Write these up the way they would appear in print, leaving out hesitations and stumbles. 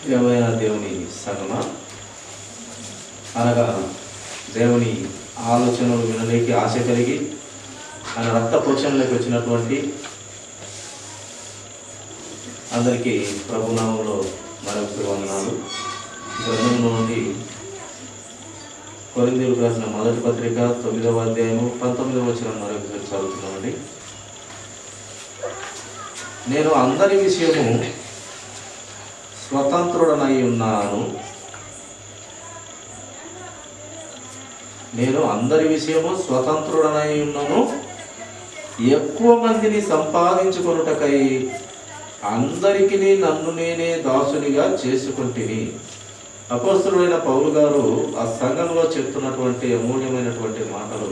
ప్రియమైన దేవుని సంగమా, అనగా దేవుని ఆలోచనలు వినలేకి ఆశ కలిగి ఆయన రక్త పోషణలోకి వచ్చినటువంటి అందరికీ ప్రభునామంలో మరొకసారి వందనాలు. గ్రంథంలో నుండి కొరింథీయులకు రాసిన మొదటి పత్రిక 9వ అధ్యాయము 19వ వచనం మరొకసారి చదువుతున్నామండి. నేను అందరి విషయము స్వతంత్రుడనై ఉన్నాను, నేను అందరి విషయము స్వతంత్రుడనై ఉన్నాను, ఎక్కువ మందిని సంపాదించుకొనుటకై అందరికీ నన్ను నేనే దాసునిగా చేసుకుంటుని. అపోస్తలుడైన పౌలు గారు ఆ సంఘంలో చెప్తున్నటువంటి అమూల్యమైనటువంటి మాటలు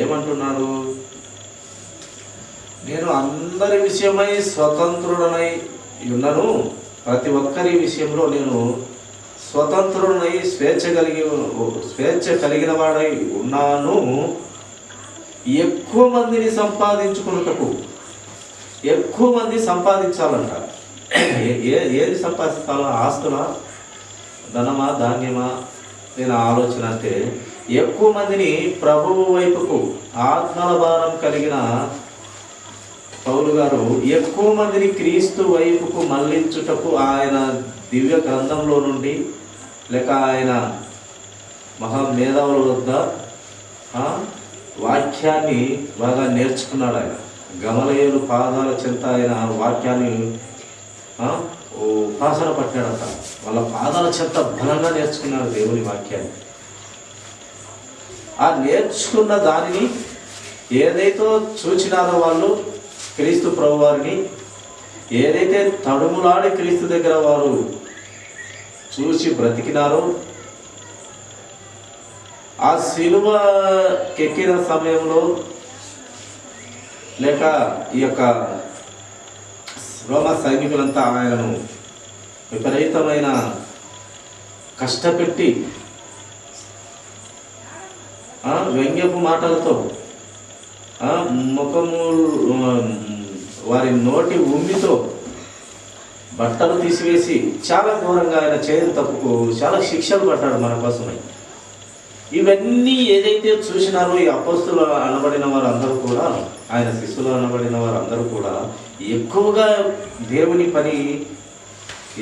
ఏమంటున్నాడు? నేను అందరి విషయమై స్వతంత్రుడనై ఉన్నాను, ప్రతి ఒక్కరి విషయంలో నేను స్వతంత్రుడనై స్వేచ్ఛ కలిగిన వాడై ఉన్నాను. ఎక్కువ మందిని సంపాదించుకున్నటకు, ఎక్కువ మంది సంపాదించాలంట. ఏది సంపాదించాలా? ఆస్తులా, ధనమా, ధాన్యమా? నేను ఆలోచన అంటే ఎక్కువ మందిని ప్రభువు వైపుకు ఆత్మల భారం కలిగిన పౌలు గారు ఎక్కువ మందిని క్రీస్తు వైపుకు మళ్లించుటకు ఆయన దివ్య గ్రంథంలో నుండి లేక ఆయన మహామేధావుల వద్ద వాక్యాన్ని బాగా నేర్చుకున్నాడు. ఆయన గమలయేలు పాదాల చెంత ఆయన వాక్యాన్ని ఉపాసన పట్టాడట. వాళ్ళ పాదాల చెంత బలంగా నేర్చుకున్నాడు దేవుని వాక్యాన్ని. ఆ నేర్చుకున్న దానిని ఏదైతే చూచినారో వాళ్ళు క్రీస్తు ప్రభు వారిని, ఏదైతే తడుములాడి క్రీస్తు దగ్గర వారు చూసి బ్రతికినారో, ఆ సిలువకెక్కిన సమయంలో లేక ఈ యొక్క రోమ సైనికులంతా ఆయనను విపరీతమైన కష్టపెట్టి వ్యంగ్యపు మాటలతో ముఖము వారి నోటి ఉమ్మితో బట్టలు తీసివేసి చాలా ఘోరంగా ఆయన చేయని తప్పుకు చాలా శిక్షలు పడ్డాడు మన కోసమై. ఇవన్నీ ఏదైతే చూసినారో ఈ అపోస్తులు అనబడిన వారు అందరూ కూడా, ఆయన శిష్యులు అనబడిన వారు అందరూ కూడా ఎక్కువగా దేవుని పని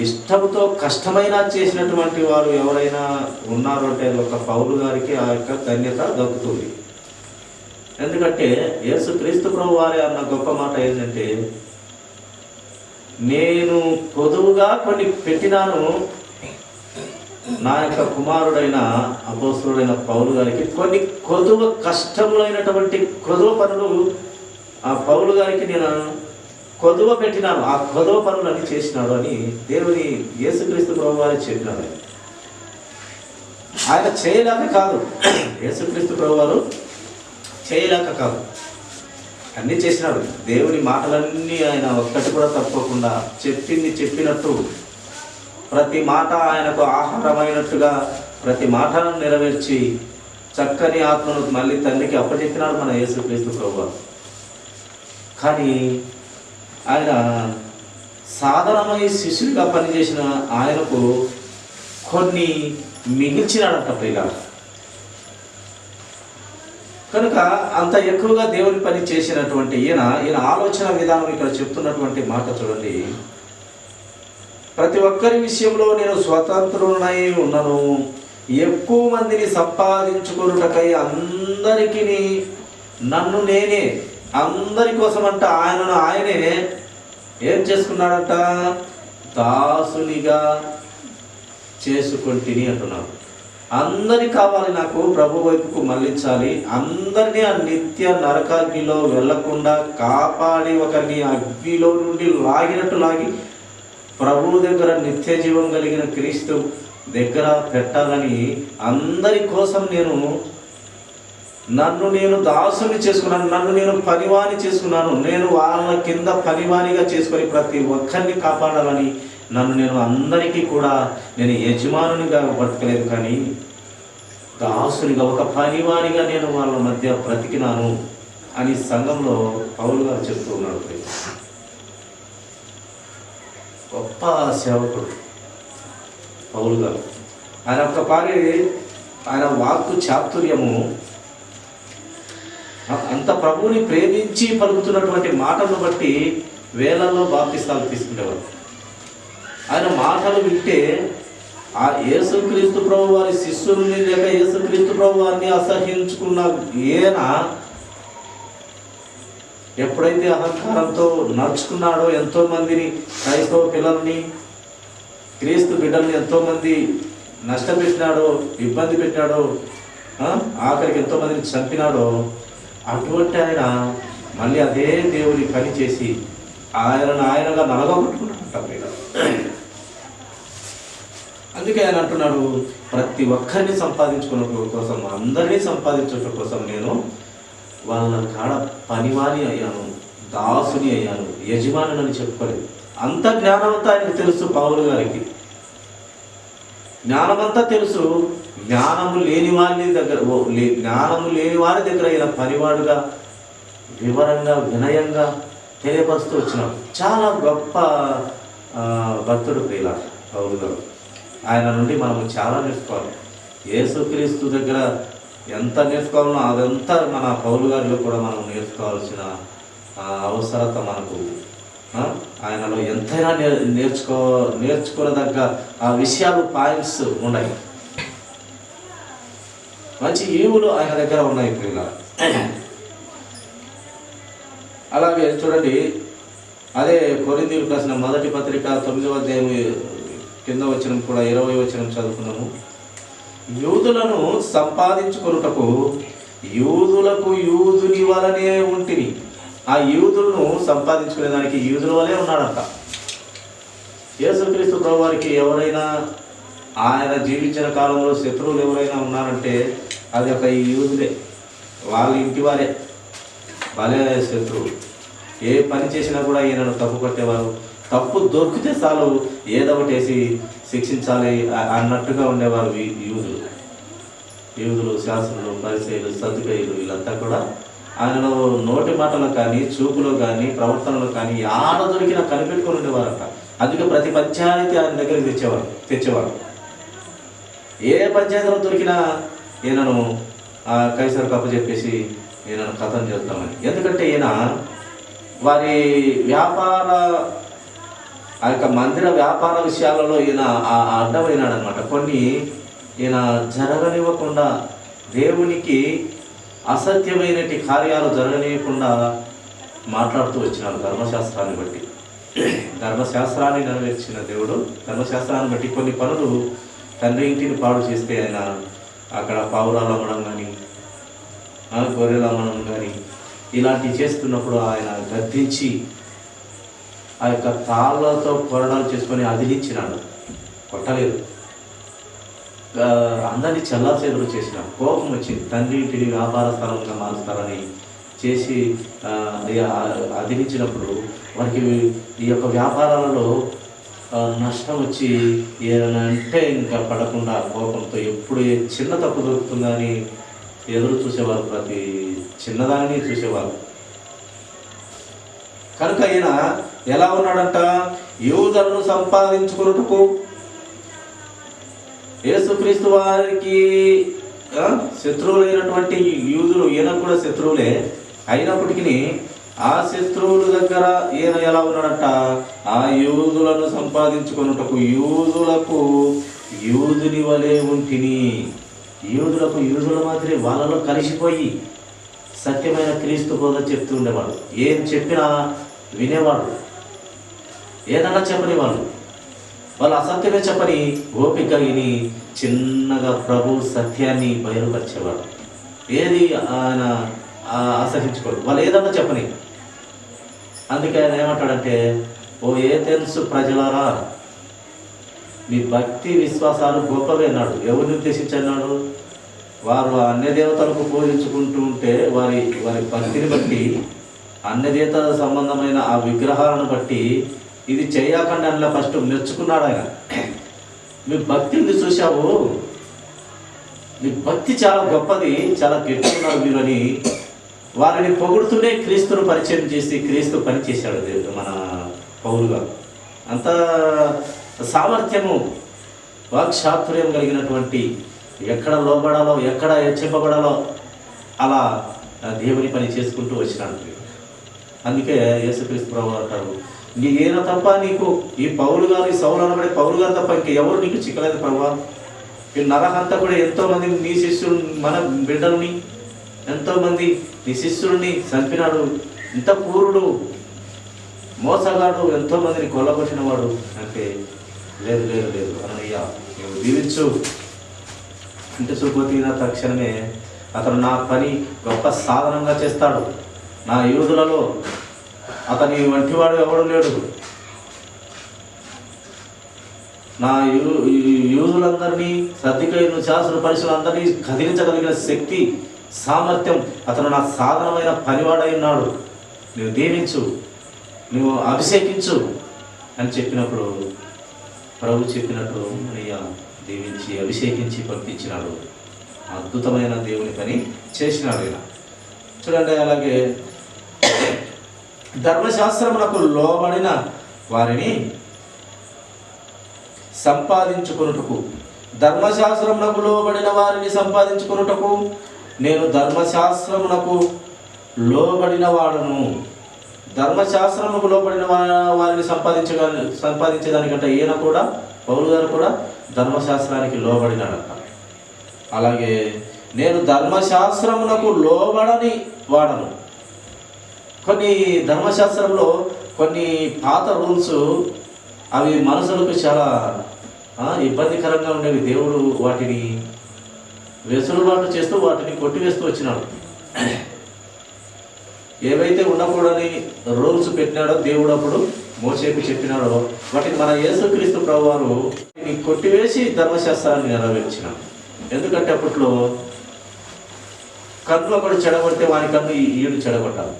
ఇష్టంతో కష్టమైనా చేసినటువంటి వారు ఎవరైనా ఉన్నారు అంటే ఒక పౌలు గారికి ఆ యొక్క ధన్యత దక్కుతుంది. ఎందుకంటే యేసుక్రీస్తు ప్రభు వారి అన్న గొప్ప మాట ఏంటంటే, నేను పొదువుగా కొన్ని పెట్టినాను నా యొక్క కుమారుడైన అపోస్తలుడైన పౌలు గారికి కొన్ని కష్టములైనటువంటి కొదువ పనులు ఆ పౌలు గారికి నేను కొదువ పెట్టినాను, ఆ కొదువ పనులన్నీ చేసినాడు అని దేవుని యేసుక్రీస్తు ప్రభు వారి చెప్పినాడు. ఆయన చేయలేక కాదు, యేసుక్రీస్తు ప్రభు వారు చేయలేక కాదు, అన్నీ చేసినాడు. దేవుని మాటలన్నీ ఆయన ఒక్కటి కూడా తప్పకుండా చెప్పింది చెప్పినట్టు, ప్రతి మాట ఆయనకు ఆహారమైనట్టుగా ప్రతి మాటను నెరవేర్చి చక్కని ఆత్మను మళ్ళీ తండ్రికి అప్పచెప్పినాడు మన యేసుక్రీస్తు ప్రభువు. కానీ ఆయన సాధారణమై శిష్యుడిగా పనిచేసిన ఆయనకు కొన్ని మిగిల్చినాడంట ప్రియుగా. కనుక అంత ఎక్కువగా దేవుని పని చేసినటువంటి ఈయన ఆలోచన విధానం ఇక్కడ చెప్తున్నటువంటి మాట చూడండి. ప్రతి ఒక్కరి విషయంలో నేను స్వతంత్రుడనై ఉన్నాను, ఎక్కువ మందిని సంపాదించుకొనుటకై అందరికీ నన్ను నేనే, అందరి కోసం అంట ఆయనను ఆయనే ఏం చేసుకున్నాడంట? దాసునిగా చేసుకుంటుని అంటున్నాడు. అందరి కావాలి నాకు, ప్రభు వైపుకు మళ్ళించాలి, అందరినీ ఆ నిత్య నరకాగ్నిలో వెళ్లకుండా కాపాడి ఒకరిని అగ్నిలో నుండి లాగినట్టు లాగి ప్రభు దగ్గర నిత్య జీవం కలిగిన క్రీస్తు దగ్గర పెట్టాలని అందరి కోసం నన్ను నేను దాసుని చేసుకున్నాను, నన్ను నేను పనివాని చేసుకున్నాను. నేను వాళ్ళ కింద పనివానిగా చేసుకొని ప్రతి ఒక్కరిని కాపాడాలని నన్ను నేను అందరికీ కూడా నేను యజమానునిగా బ్రతకలేదు, కానీ దాసునిగా ఒక పనివానిగా నేను వాళ్ళ మధ్య బ్రతికినాను అని సంఘంలో పౌలు గారు చెప్తూ ఉన్నాడు. గొప్ప సేవకుడు, పౌలు గారు. ఆయన ఒక్కపారి ఆయన వాక్కు చాతుర్యము, అంత ప్రభువుని ప్రేమించి పలుకుతున్నటువంటి మాటలను బట్టి వేలల్లో బాప్తిస్తాలు తీసుకునేవారు. ఆయన మాటలు వింటే ఆ యేసుక్రీస్తు ప్రభు వారి శిష్యుల్ని లేక యేసుక్రీస్తు ప్రభు వారిని అసహించుకున్న ఈయన ఎప్పుడైతే అహంకారంతో నడుచుకున్నాడో, ఎంతోమందిని క్రైస్తవ పిల్లల్ని, క్రీస్తు బిడ్డల్ని ఎంతోమంది నష్టపెట్టినాడో, ఇబ్బంది పెట్టాడో, ఆఖరికి ఎంతోమందిని చంపినాడో, అటువంటి ఆయన మళ్ళీ అదే దేవుని పని చేసి ఆయనగా నలగొట్టుకున్నాడు. అందుకే ఆయన అంటున్నాడు, ప్రతి ఒక్కరిని సంపాదించుకున్న కోసం, అందరినీ సంపాదించడం కోసం నేను వాళ్ళ కాడ పనివాణి అయ్యాను, దాసుని అయ్యాను, యజమాని అని చెప్పుకోలేదు. అంత జ్ఞానమంతా ఆయనకు తెలుసు. పౌలు గారికి జ్ఞానమంతా తెలుసు. జ్ఞానము లేని వారి దగ్గర ఈయన పనివాడుగా వివరంగా వినయంగా తెలియపరుస్తూ వచ్చినాడు. చాలా గొప్ప భక్తుడు ప్రియుల పౌలు గారు. ఆయన నుండి మనము చాలా నేర్చుకోవాలి. యేసుక్రీస్తు దగ్గర ఎంత నేర్చుకోవాలనో అదంతా మన పౌలు గారిలో కూడా మనం నేర్చుకోవాల్సిన అవసరత మనకు ఆయనలో ఎంతైనా నేర్చుకోదగ్గ ఆ విషయాలు, పాయింట్స్ ఉన్నాయి. మంచి ఈవులు ఆయన దగ్గర ఉన్నాయి ప్రియుల. అలాగే చూడండి, అదే కొరింథీయులకు రాసిన మొదటి పత్రిక 9వ అధ్యాయం కింద వచనం కూడా 20వ వచనం చదువుకున్నాము. యూదులను సంపాదించుకొనుటకు యూదులకు యూదుని వలనే ఉంటిని. ఆ యూదులను సంపాదించుకునే దానికి యూదుల వలే ఉన్నాడంట. యేసుక్రీస్తు ప్రభు వారికి ఎవరైనా ఆయన జీవించిన కాలంలో శత్రువులు ఎవరైనా ఉన్నారంటే అది ఒక యూదులే, వాళ్ళ ఇంటి వారే, వాళ్ళే శత్రువు. ఏ పని చేసినా కూడా ఈయనను తప్పు పట్టేవారు. తప్పు దొరికితే చాలు ఏదొకటేసి శిక్షించాలి అన్నట్టుగా ఉండేవారు యూదులు, శాస్త్రులు, పరిసయ్యులు, సద్దుకయ్యులు, వీళ్ళంతా కూడా ఆయనలో నోటి మాటలు కానీ, చూపులో కానీ, ప్రవర్తనలో కానీ ఆడ దొరికినా కనిపెట్టుకొని ఉండేవారంట. అందుకే ప్రతి పంచాయతీ ఆయన దగ్గరికి తెచ్చేవారు. ఏ పంచాయతీలో దొరికినా ఈయనను కైసరుకు అప్పచెప్పేసి ఈయనను కథం చేస్తామని. ఎందుకంటే ఈయన వారి వ్యాపార ఆ యొక్క మందిర వ్యాపార విషయాలలో ఈయన అడ్డమైనాడు అనమాట. కొన్ని ఈయన జరగనివ్వకుండా, దేవునికి అసత్యమైనటి కార్యాలు జరగనివ్వకుండా మాట్లాడుతూ వచ్చినాడు. ధర్మశాస్త్రాన్ని బట్టి, ధర్మశాస్త్రాన్ని నెరవేర్చిన దేవుడు ధర్మశాస్త్రాన్ని బట్టి కొన్ని పనులు తండ్రి ఇంటిని పాడు చేస్తే ఆయన అక్కడ పావురాలు అమ్మడం కానీ, గొర్రెలు అమ్మడం కానీ ఇలాంటివి చేస్తున్నప్పుడు ఆయన గద్దించి ఆ యొక్క తాళ్ళతో కొరడాలు చేసుకొని అదిలించినాడు. కొట్టలేదు, అందరినీ చెల్లాచెదురు చేసినాడు. కోపం వచ్చింది. తండ్రి ఇంటిని వ్యాపార స్థలంగా మారుస్తారని చేసి అదిలించినప్పుడు వారికి ఈ యొక్క వ్యాపారాలలో నష్టం వచ్చి ఏదంటే ఇంకా పడకుండా కోపంతో ఎప్పుడు చిన్న తప్పు దొరుకుతుందని ఎదురు చూసేవారు. ప్రతి చిన్నదాన్ని చూసేవారు. కనుక ఈయన ఎలా ఉన్నాడంట, యూదులను సంపాదించుకున్నట్టుకు, యేసుక్రీస్తు వారికి శత్రువులైనటువంటి యూదులు ఈయనకు కూడా శత్రువులే అయినప్పటికీ ఆ శత్రువుల దగ్గర ఈయన ఎలా ఉన్నాడంట, ఆ యూదులను సంపాదించుకున్నట్టుకు యూదులకు యూదుని వలె ఉంటిని. యూదులకు యూదుల మాదిరి వాళ్ళలో కలిసిపోయి సత్యమైన క్రీస్తు బోధ చెప్తూ ఉండేవాడు. ఏం చెప్పినా వినేవాడు, ఏదన్నా చెప్పని వాళ్ళు అసత్యమే చెప్పని ఓపిక విని చిన్నగా ప్రభు సత్యాన్ని బయలుపరిచేవాడు. ఏది ఆయన అసహించుకోడు, వాళ్ళు ఏదన్నా చెప్పని. అందుకే ఆయన ఏమంటాడంటే, ఓ ఏథెన్సు ప్రజలారా, మీ భక్తి విశ్వాసాలు గొప్పవి అన్నాడు. ఎవరిని ఉద్దేశించన్నాడు? వారు అన్య దేవతలకు పూజించుకుంటూ ఉంటే వారి భక్తిని బట్టి, అన్యదేవత సంబంధమైన ఆ విగ్రహాలను బట్టి ఇది చేయకుండా అలా ఫస్ట్ మెచ్చుకున్నాడు ఆయన. మీ భక్తిని చూసావు, మీ భక్తి చాలా గొప్పది, చాలా గెట్టుకున్నారు మీరు అని వారిని పొగుడుతూనే క్రీస్తును పరిచయం చేసి క్రీస్తు పనిచేశాడు మన పౌలు గారు. అంత సామర్థ్యము వాక్చాతుర్యం కలిగినటువంటి, ఎక్కడ లోబడాలో ఎక్కడ హెచ్చింపబడాలో అలా దేవుని పని చేసుకుంటూ వచ్చినాడు. అందుకే యేసుక్రీస్తు ప్రభువు అంటారు, ఈయన తప్ప నీకు, ఈ పౌలు గారు, ఈ సౌలు అనబడే పౌలు గారు తప్ప ఇంకెవరు నీకు చిక్కలేదు ప్రభువా. ఈ నరహంతకుడు ఎంతోమంది నీ శిష్యులు, మన బిడ్డలని ఎంతోమంది నీ శిష్యుల్ని చంపినాడు, ఇంత క్రూరుడు మోసగాడు, ఎంతోమందిని కొల్లగొట్టినవాడు అంటే, లేదు లేదు లేదు అన్నయ్య నువ్వు దీవించు ఇంటి చూపుతీన తక్షణమే అతను నా పని గొప్ప సాధనంగా చేస్తాడు. నా యూదులలో అతని వంటివాడు ఎవడు లేడు. నా యూదులందరినీ, సర్దికైను శాస్త్ర పరిశులందరినీ కదిలించగలిగిన శక్తి, సామర్థ్యం, అతను నా సాధనమైన పనివాడై ఉన్నాడు. నువ్వు దీవించు, నువ్వు అభిషేకించు అని చెప్పినప్పుడు ప్రభు చెప్పినట్టు అయ్యా దీవించి అభిషేకించి పంపించినాడు. అద్భుతమైన దేవుని పని చేసినాడు ఆయన. చూడండి, అలాగే ధర్మశాస్త్రమునకు లోబడిన వారిని సంపాదించుకొనుటకు, ధర్మశాస్త్రమునకు లోబడిన వారిని సంపాదించుకొనుటకు నేను ధర్మశాస్త్రమునకు లోబడిన వాడును. ధర్మశాస్త్రముకు లోబడిన వారిని సంపాదించేదానికంటే ఈయన కూడా, పౌలు గారు కూడా ధర్మశాస్త్రానికి లోబడినాడంట. అలాగే నేను ధర్మశాస్త్రమునకు లోబడని వాడను. కొన్ని ధర్మశాస్త్రంలో కొన్ని పాత రూల్స్, అవి మనుషులకు చాలా ఇబ్బందికరంగా ఉండేవి. దేవుడు వాటిని వెసులుబాటు చేస్తూ వాటిని కొట్టివేస్తూ వచ్చినాడు. ఏవైతే ఉండకూడని రూల్స్ పెట్టినాడో దేవుడు అప్పుడు మోసేకు చెప్పినాడో వాటిని మన యేసుక్రీస్తు ప్రభువారు కొట్టివేసి ధర్మశాస్త్రాన్ని నెరవేర్చినాడు. ఎందుకంటే అప్పట్లో కన్ను ఒకడు చెడగొడితే వాని కన్ను ఈడు చెడగొట్టాలి.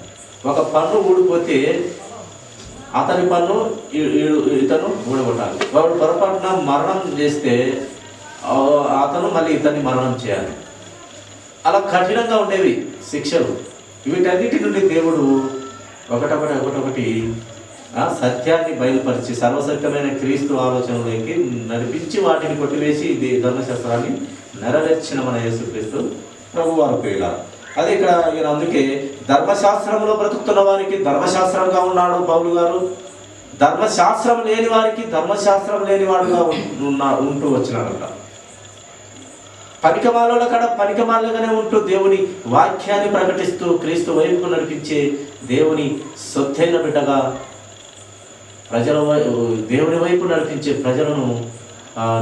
ఒక పన్ను ఊడిపోతే అతని పన్ను ఇతను ఊడగొట్టాలి. వాడు పొరపాటున మరణం చేస్తే అతను మళ్ళీ ఇతన్ని మరణం చేయాలి. అలా కఠినంగా ఉండేవి శిక్షలు. వీటన్నిటి నుండి దేవుడు ఒకటొకటి సత్యాన్ని బయలుపరిచి సర్వసత్యమైన క్రీస్తు ఆలోచనలోకి నడిపించి వాటిని కొట్టివేసి ధర్మశాస్త్రాన్ని నెరవేర్చిన మన యేసుక్రీస్తు ప్రభువారు ప్రియుల. అదే ఇక్కడ ఈయన అందుకే ధర్మశాస్త్రంలో బ్రతుకుతున్న వారికి ధర్మశాస్త్రంగా ఉన్నాడు పౌలు గారు, ధర్మశాస్త్రం లేని వారికి ధర్మశాస్త్రం లేనివాడుగా ఉంటూ వచ్చినాడంట. పనికిమాల కాడ పనికిమాలగానే ఉంటూ దేవుని వాక్యాన్ని ప్రకటిస్తూ క్రీస్తు వైపుకు నడిపించే దేవుని సొత్తైన బిడ్డగా దేవుని వైపు నడిపించే ప్రజలను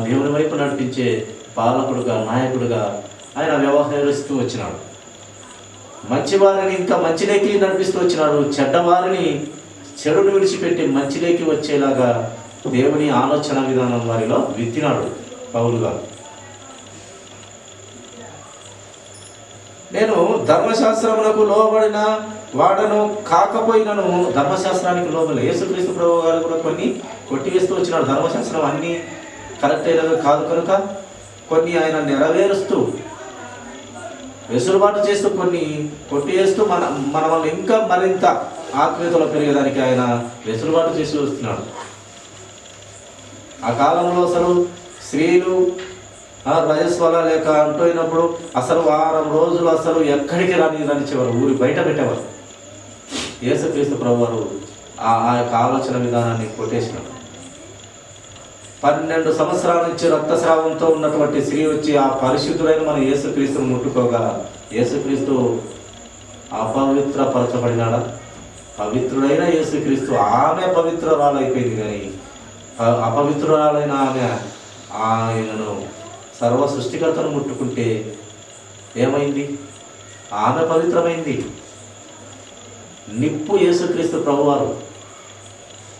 దేవుని వైపు నడిపించే పాలకుడుగా, నాయకుడుగా ఆయన వ్యవహరిస్తూ వచ్చినాడు. మంచివారిని ఇంకా మంచిలోకి నడిపిస్తూ వచ్చినాడు. చెడ్డవారిని చెడును విడిచిపెట్టి మంచిలోకి వచ్చేలాగా దేవుని ఆలోచన విధానం వారిలో విత్తినాడు పౌలు గారు. నేను ధర్మశాస్త్రమునకు లోబడిన వాడను కాకపోయినను, ధర్మశాస్త్రానికి లోబడి యేసుక్రీస్తు ప్రభు గారు కూడా కొన్ని కొట్టివేస్తూ వచ్చినాడు. ధర్మశాస్త్రం అన్నీ కరెక్ట్ అయినవి కాదు కనుక కొన్ని ఆయన నెరవేరుస్తూ వెసులుబాటు చేస్తూ కొన్ని కొట్టివేస్తూ మన వల్ల ఇంకా మరింత ఆత్మీయతలో పెరిగేదానికి ఆయన వెసులుబాటు చేసి వస్తున్నాడు. ఆ కాలంలో అసలు స్త్రీలు రజస్వల లేక అంటూనప్పుడు అసలు వారం రోజులు అసలు ఎక్కడికి రానిచ్చేవారు, ఊరి బయట పెట్టేవారు. యేసుక్రీస్తు ప్రభువారు ఆ యొక్క ఆలోచన విధానాన్ని కొట్టేసినాడు. 12 సంవత్సరాల నుంచి రక్తస్రావంతో ఉన్నటువంటి స్త్రీ వచ్చి ఆ పరిశుద్ధుడైన మన యేసుక్రీస్తును ముట్టుకోగా యేసుక్రీస్తు అపవిత్రపరచబడినాడా? పవిత్రుడైన యేసుక్రీస్తు, ఆమె పవిత్రురాలైపోయింది. కానీ అపవిత్రురాలైన ఆయనను సర్వ సృష్టికర్తను ముట్టుకుంటే ఏమైంది? ఆమె పవిత్రమైంది. నిప్పు యేసుక్రీస్తు ప్రభువారు.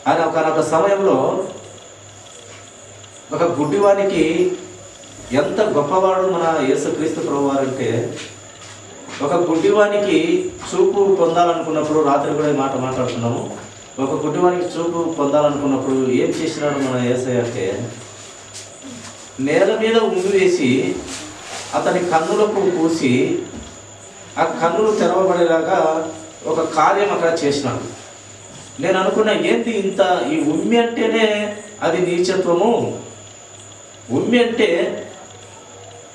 ఆయన ఒకనొక సమయంలో ఒక గుడ్డివానికి ఎంత గొప్పవాడు మన యేసుక్రీస్తు ప్రభువారు అంటే, ఒక గుడ్డివానికి చూపు పొందాలనుకున్నప్పుడు, రాత్రి కూడా ఈ మాట మాట్లాడుతున్నాము, ఒక గుడ్డివానికి చూపు పొందాలనుకున్నప్పుడు ఏం చేసినాడు మన యేసయ్య అంటే, నేల మీద ఉండి వేసి అతని కన్నులకు పూసి ఆ కన్నులు తెరవబడేలాగా ఒక కార్యం అక్కడ చేసినాడు. నేను అనుకున్నా, ఏంటి ఇంత ఈ ఉమ్మి అంటేనే అది నీచత్వము, ఉమ్మి అంటే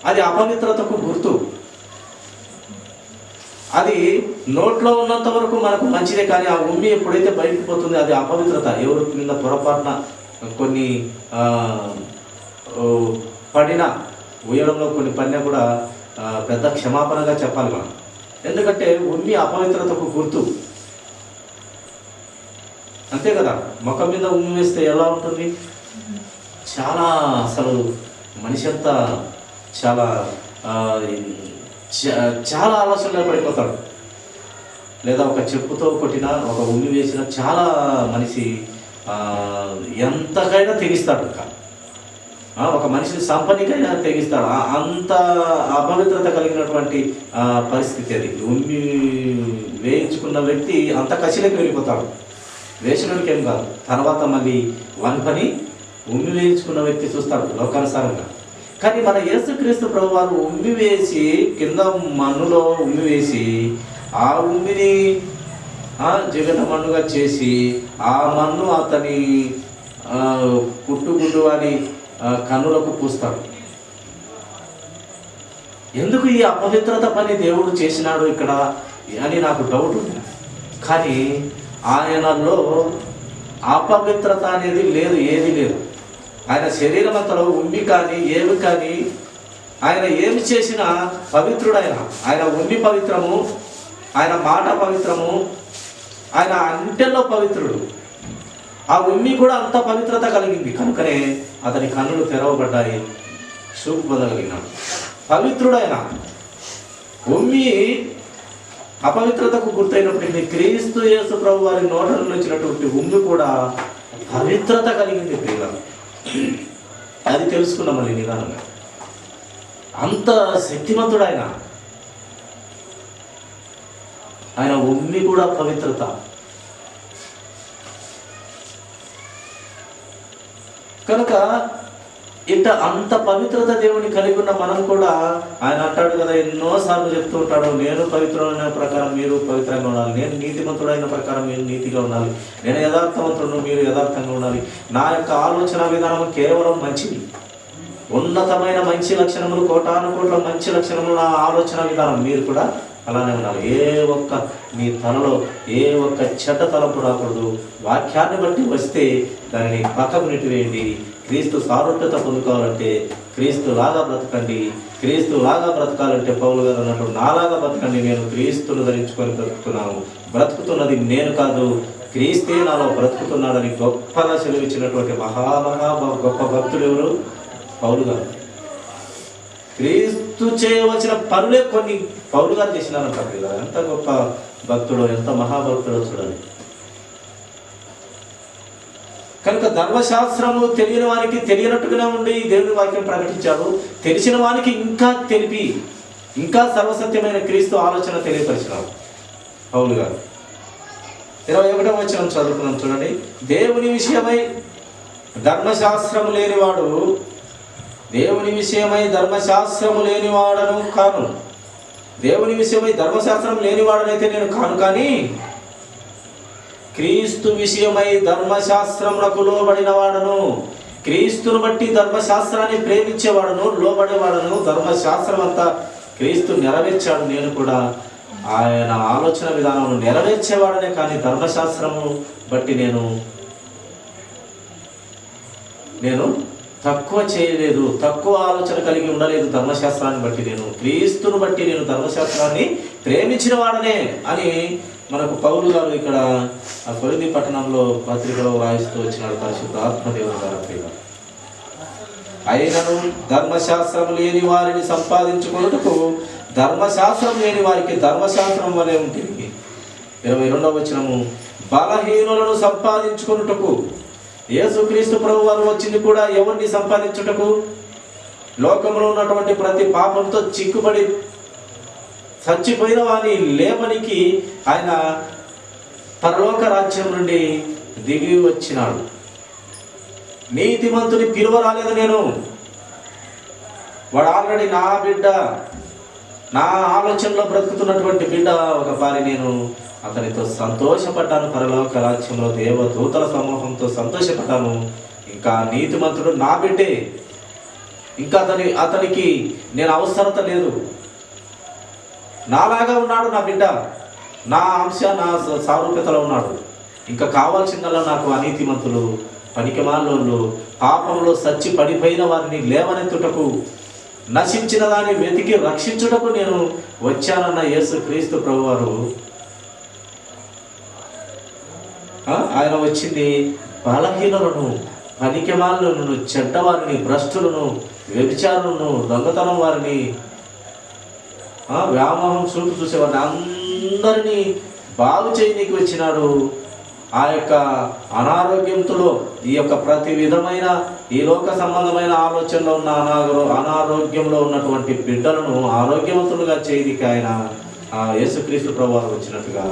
అది అపవిత్రతకు గుర్తు. అది నోట్లో ఉన్నంత వరకు మనకు మంచిదే, కానీ ఆ ఉమ్మి ఎప్పుడైతే బయటకు పోతుంది అది అపవిత్రత. ఎవరి మీద పొరపాటున కొన్ని పడిన ఉయ్యడంలో కొన్ని పడినా కూడా పెద్ద క్షమాపణగా చెప్పాలి మనం. ఎందుకంటే ఉమ్మి అపవిత్రతకు గుర్తు, అంతే కదా. ముఖం మీద ఉమ్మి వేస్తే ఎలా ఉంటుంది? చాలా అసలు మనిషి అంతా చాలా చాలా ఆలోచనలో పడిపోతాడు. లేదా ఒక చెప్పుతో కొట్టినా, ఒక ఉమ్మి వేసినా చాలా మనిషి ఎంతకైనా తెగిస్తాడు. ఇంకా ఒక మనిషిని సంపన్నికైనా తెగిస్తాడు. అంత అపవిత్రత కలిగినటువంటి పరిస్థితి అది. ఉమ్మి వేయించుకున్న వ్యక్తి అంత కసిలోకి వెళ్ళిపోతాడు. వేసినోడికి ఏం కాదు, తర్వాత మళ్ళీ వన్ పని ఉమ్మి వేయించుకున్న వ్యక్తి చూస్తాడు లోకానుసారంగా. కానీ మన యేసుక్రీస్తు ప్రభువారు ఉమ్మి వేసి, కింద మన్నులో ఉమ్మి వేసి, ఆ ఉమ్మిని జిగట మన్నుగా చేసి, ఆ మన్ను అతని పుట్టుగుడ్డు అని కన్నులకు పూస్తాడు. ఎందుకు ఈ అపవిత్రత పని దేవుడు చేసినాడు ఇక్కడ అని నాకు డౌట్ ఉంది. కానీ ఆయనలో అపవిత్రత అనేది లేదు, ఏది లేదు. ఆయన శరీరం అంతలో ఉమ్మి కానీ ఏమి కానీ ఆయన ఏమి చేసినా పవిత్రుడైన ఆయన ఉమ్మి పవిత్రము, ఆయన మాట పవిత్రము, ఆయన అంటెల్లో పవిత్రుడు. ఆ ఉమ్మి కూడా అంత పవిత్రత కలిగింది కనుకనే అతని కన్నులు తెరవబడ్డాయి, చూపు పొందగలిగినాడు. పవిత్రుడైన ఉమ్మి అపవిత్రతకు గుర్తయినప్పటికీ క్రీస్తు యేసు ప్రభు వారి నోట నుండి వచ్చినటువంటి ఉమ్మి కూడా పవిత్రత కలిగింది ప్రియులారా. అది తెలుసుకున్నాం మళ్ళీ నిదానంగా. అంత శక్తిమంతుడు ఆయన ఉమ్మి కూడా పవిత్రత. కనుక ఇంత అంత పవిత్రత దేవుని కలిగి ఉన్న మనం కూడా, ఆయన అంటాడు కదా, ఎన్నోసార్లు చెప్తూ ఉంటాడు, నేను పవిత్రమైన ప్రకారం మీరు పవిత్రంగా ఉండాలి, నేను నీతిమంతుడైన ప్రకారం మీరు నీతిగా ఉండాలి, నేను యథార్థవంతుడు మీరు యథార్థంగా ఉండాలి, నా యొక్క ఆలోచన విధానం కేవలం మంచిది, ఉన్నతమైన మంచి లక్షణములు, కోటాను కోట్ల మంచి లక్షణములు నా ఆలోచన విధానం, మీరు కూడా అలానే ఉండాలి. ఏ ఒక్క మీ తలలో ఏ ఒక్క చెడ్డ తలంపు రాకూడదు. వాక్యాన్ని బట్టి వస్తే దానిని పక్కకు నెట్టివేయండి. క్రీస్తు సారూప్యత పొందుకోవాలంటే క్రీస్తు లాగా బ్రతకండి. క్రీస్తు లాగా బ్రతకాలంటే పౌలు గారు అన్నట్టు నాలాగా బ్రతకండి. నేను క్రీస్తును ధరించుకొని బ్రతుకుతున్నాను, బ్రతుకుతున్నది నేను కాదు, క్రీస్తే నాలో బ్రతుకుతున్నాడని గొప్పగా సెలవిచ్చినటువంటి గొప్ప భక్తుడు ఎవరు? పౌలు గారు. క్రీస్తు చేయవలసిన పనులే కొన్ని పౌలు గారు చేసినారంటారు కదా. ఎంత గొప్ప భక్తుడో, ఎంత మహాభక్తుడో చూడండి. కనుక ధర్మశాస్త్రము తెలియని వారికి తెలియనట్టుగానే ఉండి దేవుని వాక్యం ప్రకటించాడు. తెలిసిన వానికి ఇంకా తెలిపి, ఇంకా సర్వసత్యమైన క్రీస్తు ఆలోచన తెలియపరిచినాడు పౌలు గారు. 21వ వచనం చదువుకున్నాం చూడండి. దేవుని విషయమై ధర్మశాస్త్రము లేనివాడు, దేవుని విషయమై ధర్మశాస్త్రము లేనివాడను కాను. దేవుని విషయమై ధర్మశాస్త్రం లేనివాడనైతే నేను కాను, కానీ క్రీస్తు విషయమై ధర్మశాస్త్రమునకు లోబడిన వాడను. క్రీస్తును బట్టి ధర్మశాస్త్రాన్ని ప్రేమించేవాడను, లోబడేవాడను. ధర్మశాస్త్రం అంతా క్రీస్తు నెరవేర్చాడు. నేను కూడా ఆయన ఆలోచన విధానం నెరవేర్చేవాడనే, కానీ ధర్మశాస్త్రము బట్టి నేను తక్కువ చేయలేదు, తక్కువ ఆలోచన కలిగి ఉండలేదు. ధర్మశాస్త్రాన్ని బట్టి నేను, క్రీస్తును బట్టి నేను ధర్మశాస్త్రాన్ని ప్రేమించిన వాడనే అని మనకు పౌలు గారు ఇక్కడ ఆ కొరింథీ పట్టణంలో పత్రికలో రాయిస్తూ వచ్చినాడు పరిశుద్ధ ఆత్మదేవుని గారు. అయినను ధర్మశాస్త్రం లేని వారిని సంపాదించుకున్నట్టుకు ధర్మశాస్త్రం లేని వారికి ధర్మశాస్త్రం వలె ఉంటుంది. 22వ వచనము, బలహీనులను సంపాదించుకున్నట్టుకు. యేసుక్రీస్తు ప్రభు వారు వచ్చింది కూడా ఎవరిని సంపాదించుటకు? లోకంలో ఉన్నటువంటి ప్రతి పాపంతో చిక్కుబడి చచ్చిపోయిన వాని లేపనికి ఆయన పరలోక రాజ్యం నుండి దిగి వచ్చినాడు. నీతిమంతుని పిలువ రాలేదు నేను, వాడు ఆల్రెడీ నా బిడ్డ, నా ఆలోచనలో బ్రతుకుతున్నటువంటి బిడ్డ. ఒక పారి నేను అతనితో సంతోషపడ్డాను, పరలోక రాజ్యంలో దేవదూతల సమూహంతో సంతోషపడ్డాను. ఇంకా నీతిమంతుడు నా బిడ్డే, ఇంకా అతనికి నేను అవసరత లేదు, నాలాగా ఉన్నాడు నా బిడ్డ, నా అంశ నా సారూప్యతలో ఉన్నాడు. ఇంకా కావాల్సిందల్లా నాకు అనీతిమంతులు, పనికిమాలోళ్ళు, పాపంలో సచ్చి పడిపోయిన వారిని లేవనెత్తుటకు, నశించిన దాన్ని వెతికి రక్షించుటకు నేను వచ్చానన్న యేసు క్రీస్తు ప్రభువారు ఆయన వచ్చింది బలహీనులను, పనికిమాలను, చెడ్డవారిని, భ్రష్టులను, వ్యభిచారులను, దొంగతనం వారిని, వ్యామోహం చూపు చూసేవారిని అందరినీ బాగు చేయనీకి వచ్చినాడు. ఆ యొక్క అనారోగ్యంతో, ఈ యొక్క ప్రతి విధమైన ఈ లోక సంబంధమైన ఆలోచనలో ఉన్న అనారోగ్యంలో ఉన్నటువంటి బిడ్డలను ఆరోగ్యవంతులుగా చేయడానికి ఆయన యేసుక్రీస్తు ప్రభువారు వచ్చినట్టుగా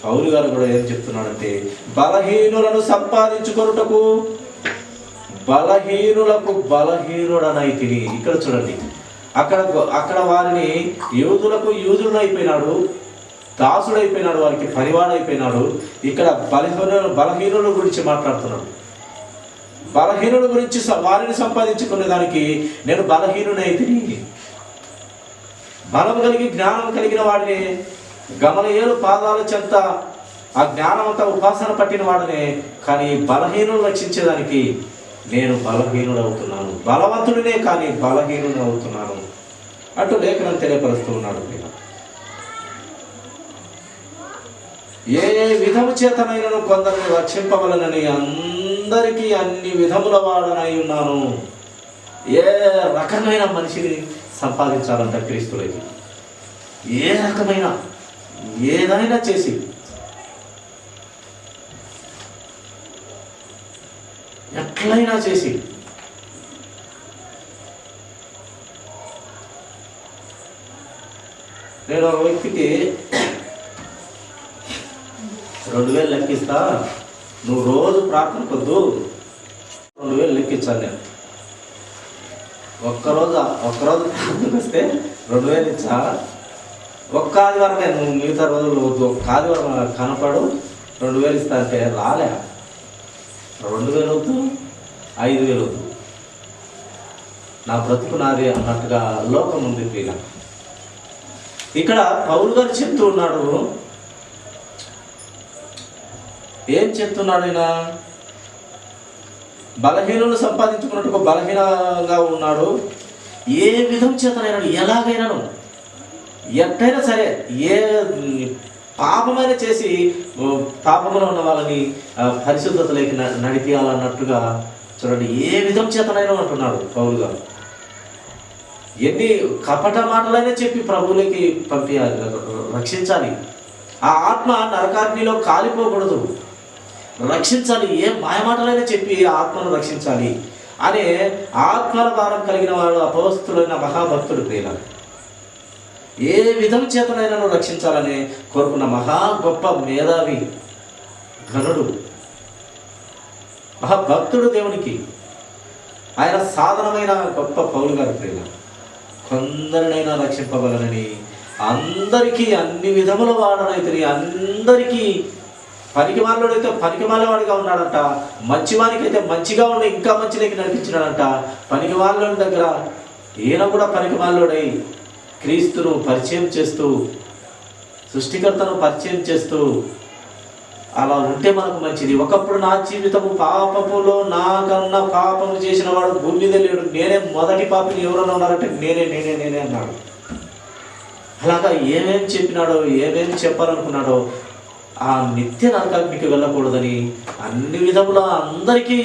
పౌలు గారు కూడా ఏం చెప్తున్నాడంటే, బలహీనులను సంపాదించుకొనుటకు బలహీనులకు బలహీనుడనైతిని. ఇక్కడ చూడండి, అక్కడ వారిని యూదులకు యూదులను అయిపోయినాడు, దాసుడైపోయినాడు, వారికి పనివాడైపోయినాడు. ఇక్కడ బలహీనుల గురించి మాట్లాడుతున్నాడు. బలహీనుల గురించి వారిని సంపాదించుకునే దానికి నేను బలహీనుడైతిని. బలం కలిగి జ్ఞానం కలిగిన వాడిని, గమనయేలు పాదాల చెంత ఆ జ్ఞానం అంతా ఉపాసన పట్టిన వాడినే. కానీ బలహీనులు రక్షించేదానికి నేను బలహీనుడవుతున్నాను, బలవంతుడినే కానీ బలహీనుడు అవుతున్నాను అంటూ లేఖనం తెలియపరుస్తూ ఉన్నాడు. ఏ విధము చేతనైనను కొందరిని రక్షింపవలనని అందరికీ అన్ని విధముల వాడనై ఉన్నాను. ఏ రకమైన మనిషిని సంపాదించాలంట క్రీస్తులకి, ఏ రకమైన ఏదైనా చేసి ఎట్లయినా చేసి నేను ఒక వ్యక్తికి 2000 లెక్కిస్తా, నువ్వు రోజు ప్రార్థన కొద్దు 2000 లెక్కించాలి. నేను ఒక్కరోజు ప్రార్థనకు వస్తే 2000 ఇచ్చా. ఒక్క ఆదివారమే, నువ్వు మిగతా రోజులు ఒక్క ఆదివారం కనపడు 2000 ఇస్తా అంటే రాలే. 2000 వద్దు, 5000 వద్దు, నా బ్రతుకు నాది అన్నట్టుగా లోకం ఉంది. ఇక్కడ పౌలు గారు చెప్తూ ఉన్నాడు, ఏం చెప్తున్నాడు ఆయన? బలహీనులు సంపాదించుకున్నట్టుకు బలహీనంగా ఉన్నాడు. ఏ విధం చేతనైనా, ఎలాగైనాను, ఎట్టయినా సరే, ఏ పాపమైన చేసి పాపంలో ఉన్న వాళ్ళని పరిశుద్ధతలోకి నడిపియాలన్నట్టుగా చూడండి, ఏ విధం చేతనైనా అంటున్నాడు పౌలు గారు. ఎన్ని కపట మాటలైనా చెప్పి ప్రభువులకి పంపించాలి, రక్షించాలి. ఆ ఆత్మ నరకాగ్నిలో కాలిపోకూడదు, రక్షించాలి. ఏ మాయమాటలైనా చెప్పి ఆత్మను రక్షించాలి అనే ఆత్మల భారం కలిగిన వాడు అపోస్తులైన మహాభక్తుడు ప్రియుల. ఏ విధం చేతనైనా రక్షించాలని కోరుకున్న మహా గొప్ప మేధావి, ఘనుడు, మహాభక్తుడు దేవునికి. ఆయన సాధనమైన గొప్ప పౌలు గారు ప్రియుల. కొందరినైనా రక్షింపగలనని అందరికీ అన్ని విధముల వాడనైతే, అందరికీ పనికిమాలోడైతే పనికిమాలవాడిగా ఉన్నాడంట, మంచివానికి అయితే మంచిగా ఉండి ఇంకా మంచిలోకి నడిపించినాడంట. పనికిమాలోడి దగ్గర ఈయన కూడా పనికిమాలోడై క్రీస్తును పరిచయం చేస్తూ, సృష్టికర్తను పరిచయం చేస్తూ అలా ఉంటే మనకు మంచిది. ఒకప్పుడు నా జీవితము పాపములో నాకన్నా పాపము చేసిన వాడు భూమి మీద లేడు, నేనే మొదటి పాపిని ఎవరన్నా ఉన్నారంటే నేనే అన్నాడు. అలాగా ఏమేం చెప్పినాడో, ఏమేమి చెప్పాలనుకున్నాడో ఆ నిత్య నరకాగ్నికి వెళ్ళకూడదని అన్ని విధముల అందరికీ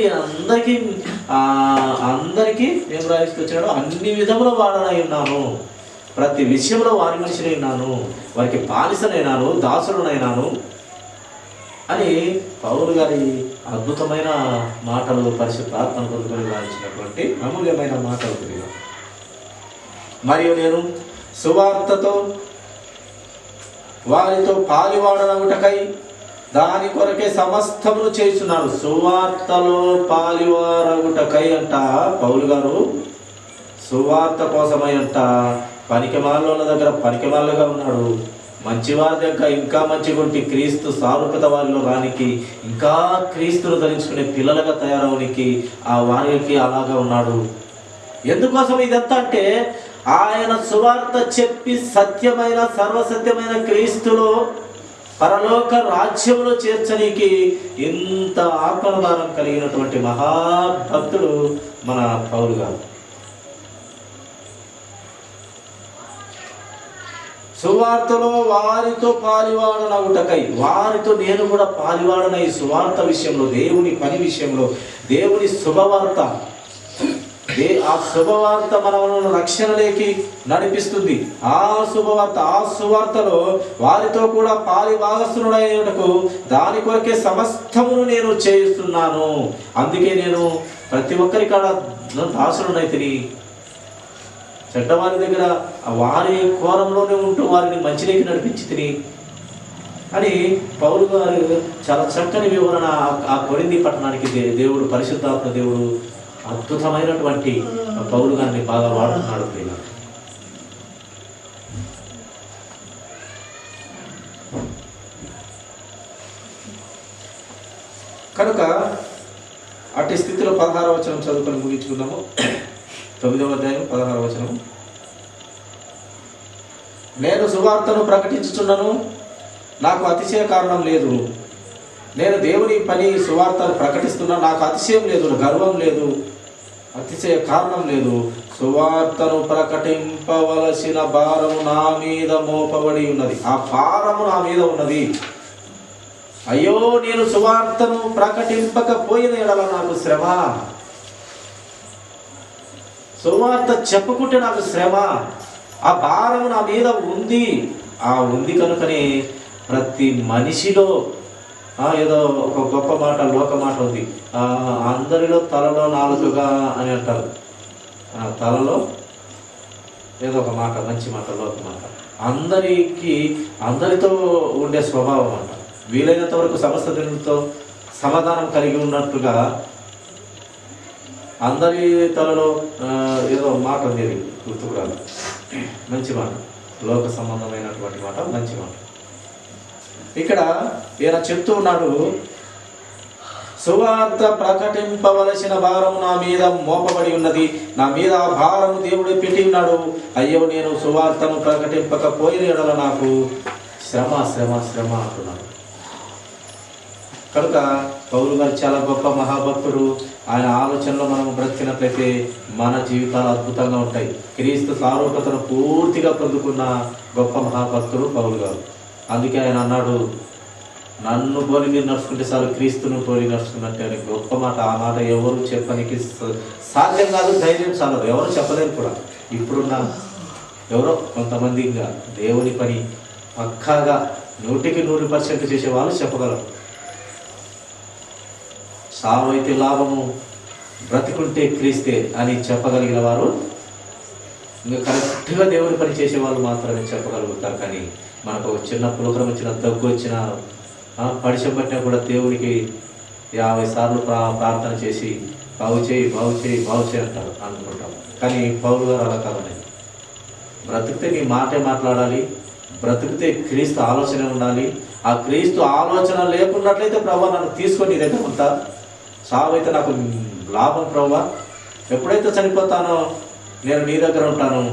ఏం రాయించుకొచ్చాడో అన్ని విధముల వాడనై ఉన్నాను, ప్రతి విషయంలో వారి మనిషిని ఉన్నాను, వారికి బానిసనైనాను, దాసుడునైనాను అని పౌలు గారి అద్భుతమైన మాటలు పరిశుద్ధాత్మను కొనుగోలు రాయించినటువంటి అమూల్యమైన మాటలు. మరియు నేను సువార్తతో వారితో పాలివాడనగుటకై దాని కొరకే సమస్తమును చేస్తున్నాడు. సువార్తలో పాలివారగుటకై అంట పౌలు గారు, సువార్త కోసమై అంట పనికిమాలోళ్ళ దగ్గర పనికిమాలుగా ఉన్నాడు, మంచివారి దగ్గర ఇంకా మంచిగుంటి క్రీస్తు సారూప్యత వారిలో రానికి, ఇంకా క్రీస్తును ధరించుకునే పిల్లలుగా తయారవనికి ఆ వారికి అలాగా ఉన్నాడు. ఎందుకోసం ఇదంతా అంటే ఆయన సువార్త చెప్పి సత్యమైన సర్వసత్యమైన క్రీస్తులో పరలోక రాజ్యంలో చేర్చడానికి ఇంత ఆత్మభారం కలిగినటువంటి మహాభక్తుడు మన పౌలు గారు. సువార్తలో వారితో పాలివాడనగుటకై, వారితో నేను కూడా పాలివాడన ఈ సువార్త విషయంలో, దేవుని పని విషయంలో, దేవుని శుభవార్త, ఆ శుభవార్త మనల్ని రక్షణలోకి నడిపిస్తుంది. ఆ శుభవార్త, ఆ సువార్తలో వారితో కూడా పాలి భాగస్థునుడైనటకు దాని కొరకే సమస్తమును నేను చేస్తున్నాను. అందుకే నేను ప్రతి ఒక్కరి కాడ దాసుడునైతిని, చెడ్డవారి దగ్గర వారి కోరంలోనే ఉంటూ వారిని మంచిలోకి నడిపించి తిని అని పౌలు గారు చాలా చక్కని వివరణ ఆ కొరింథీ పట్టణానికి దేవుడు, పరిశుద్ధాత్మ దేవుడు అద్భుతమైనటువంటి పౌలు గారిని బాగా వాడుతున్నాడు. కనుక అట్టి స్థితిలో 16వ వచనం చదువుకొని ముగించుకుందాము. 9వ అధ్యాయం 16వ వచనం. నేను సువార్తను ప్రకటించుచున్నాను, నాకు అతిశయ కారణం లేదు. నేను దేవుని పని సువార్తను ప్రకటిస్తున్నా, నాకు అతిశయం లేదు, గర్వం లేదు, అతిశయ కారణం లేదు. సువార్తను ప్రకటింపవలసిన భారము నా మీద మోపబడి ఉన్నది. ఆ భారము నా మీద ఉన్నది. అయ్యో, నేను సువార్తను ప్రకటింపకపోయిన ఎడల నాకు శ్రమ. సువార్త చెప్పుకుంటే నాకు శ్రమ. ఆ భారము నా మీద ఉంది. ఆ ఉంది కనుకనే ప్రతి మనిషిలో ఏదో ఒక గొప్ప మాట, లోక మాట ఉంది. అందరిలో తలలో నాలుకగా అని అంటారు. తలలో ఏదో ఒక మాట, మంచి మాట, లోక మాట. అందరితో ఉండే స్వభావం అంట. వీలైనంత వరకు సమస్యలతో సమాధానం కలిగి ఉన్నట్టుగా అందరి తలలో ఏదో మాట ఉంది, గుర్తుకురాదు. మంచి మాట, లోక సంబంధమైనటువంటి మాట, మంచి మాట. ఇక్కడ ఈయన చెప్తూ ఉన్నాడు, సువార్త ప్రకటింపవలసిన భారం నా మీద మోపబడి ఉన్నది. నా మీద ఆ భారము దేవుడు పెట్టి ఉన్నాడు. అయ్యో, నేను సువార్తను ప్రకటింపకపోయిన ఎడల నాకు శ్రమ శ్రమ శ్రమ అంటున్నాడు. కనుక పౌలు గారు చాలా గొప్ప మహాభక్తుడు. ఆయన ఆలోచనలో మనం బ్రతికినట్లయితే మన జీవితాలు అద్భుతంగా ఉంటాయి. క్రీస్తు సారూప్యతను పూర్తిగా పొందుకున్న గొప్ప మహాభక్తుడు పౌలు గారు. అందుకే ఆయన అన్నాడు, నన్ను పోలి మీరు నడుచుకుంటే చాలు, క్రీస్తును పోలి నడుచుకున్నట్టే అని గొప్ప మాట. ఆ మాట ఎవరు చెప్పడానికి సాధ్యం కాదు, ధైర్యం చాలదు, ఎవరు చెప్పలేరు కూడా. ఇప్పుడున్న ఎవరో కొంతమంది ఇంకా దేవుని పని పక్కాగా 100% చేసే వాళ్ళు చెప్పగలరు. సావు అయితే లాభము, బ్రతికుంటే క్రీస్తే అని చెప్పగలిగిన వారు ఇంకా కరెక్ట్గా దేవుని పని చేసే వాళ్ళు మాత్రమే చెప్పగలుగుతారు. కానీ మనకు చిన్న పులకరం వచ్చిన, దగ్గు వచ్చిన, పరిచయం పట్టినా కూడా దేవునికి 50 సార్లు ప్రార్థన చేసి బాగు చేయి బాగు చేయి బాగు చేయి అంటారు అనుకుంటాం. కానీ పౌలు గారు అలా కాదని, బ్రతికితే నీ మాటే మాట్లాడాలి, బ్రతికితే క్రీస్తు ఆలోచన ఉండాలి. ఆ క్రీస్తు ఆలోచన లేకున్నట్లయితే ప్రభా నన్ను తీసుకొని నీ దగ్గర ఉంటా, సావు అయితే నాకు లాభం ప్రభా, ఎప్పుడైతే చనిపోతానో నేను నీ దగ్గర ఉంటాను,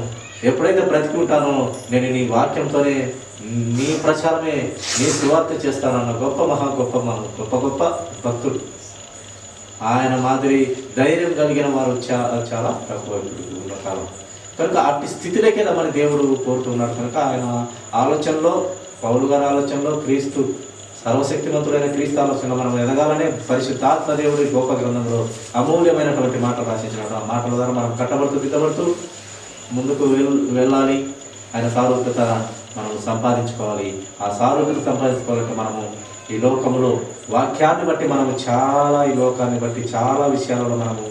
ఎప్పుడైతే బ్రతికి ఉంటానో నేను నీ వాక్యంతోనే నీ ప్రచారమే, నీ సువార్త చేస్తానన్న గొప్ప గొప్ప భక్తుడు. ఆయన మాదిరి ధైర్యం కలిగిన వారు చాలా తక్కువ ఉన్న కాలం. కనుక అట్టి స్థితిలోకే మన దేవుడు కోరుతున్నాడు. కనుక ఆయన ఆలోచనలో, పౌలు గారి ఆలోచనలో, క్రీస్తు సర్వశక్తివంతుడైన క్రీస్తు ఆలోచనలో మనం ఎదగాలనే పరిశుద్ధాత్మ దేవుడి గొప్ప గ్రంథంలో అమూల్యమైనటువంటి మాటలు రాసించినాడు. ఆ మాటల ద్వారా మనం కట్టబడుతూ దిద్దబడుతూ ముందుకు వెళ్ళాలి. ఆయన సారూప్యత మనం సంపాదించుకోవాలి. ఆ సారూప్యత సంపాదించుకోవాలంటే మనము ఈ లోకంలో వాక్యాన్ని బట్టి మనము చాలా, ఈ లోకాన్ని బట్టి చాలా విషయాలలో మనము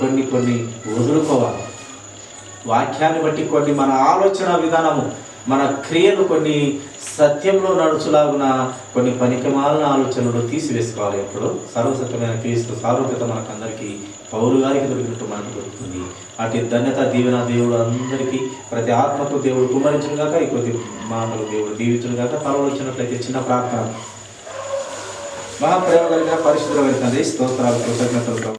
కొన్ని వదులుకోవాలి. వాక్యాన్ని బట్టి కొన్ని మన ఆలోచన విధానము, మన క్రియలు కొన్ని సత్యంలో నడుచులాగున కొన్ని పనికిమాలిన ఆలోచనలు తీసివేసుకోవాలి. ఎప్పుడు సర్వసత్యమైన క్రీస్తు సారూప్యత మనకందరికీ పౌలు గారికి దొరికినట్టు మనకు దొరుకుతుంది. అటు ధన్యత దీవెన దేవుడు అందరికీ, ప్రతి ఆత్మకు దేవుడు కుమరించును గాక. ఈ కొద్ది మాటలు దేవుడు దీవించును గాక. తలలు వచ్చినట్లయితే చిన్న ప్రార్థన. మహాప్రేమ కలిగిన పరిశుద్ధుల తండ్రి, స్తోత్రాలు, కృతజ్ఞతలు.